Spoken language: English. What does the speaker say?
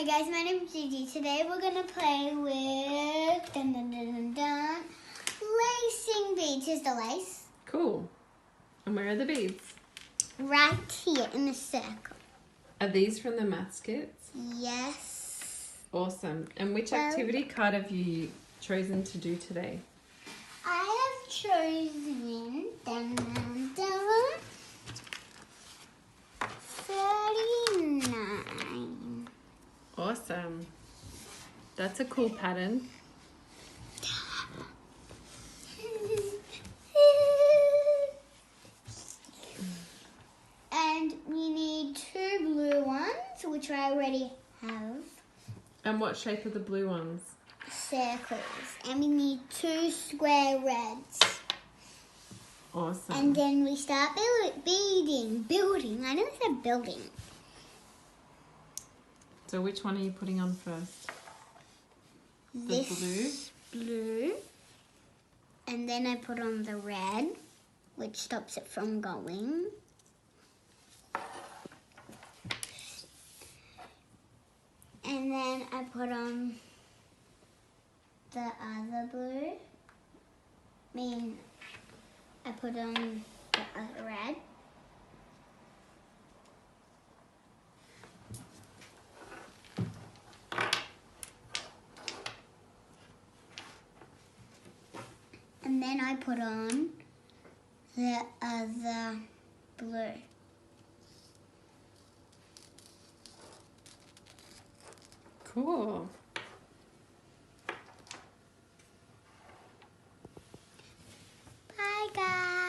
Hi guys, my name is Gigi. Today we're gonna play with lacing beads. Here's the lace. Cool. And where are the beads? Right here in a circle. Are these from the maths kits? Yes. Awesome. And which activity card have you chosen to do today? I have chosen 39. Awesome. That's a cool pattern. And we need 2 blue ones, which I already have. And what shape are the blue ones? Circles. And we need 2 square reds. Awesome. And then we start building. I never said building. So which one are you putting on first? This blue. And then I put on the red, which stops it from going. And then I put on the other blue. I put on the other red. And then I put on the other blue. Cool. Bye, guys.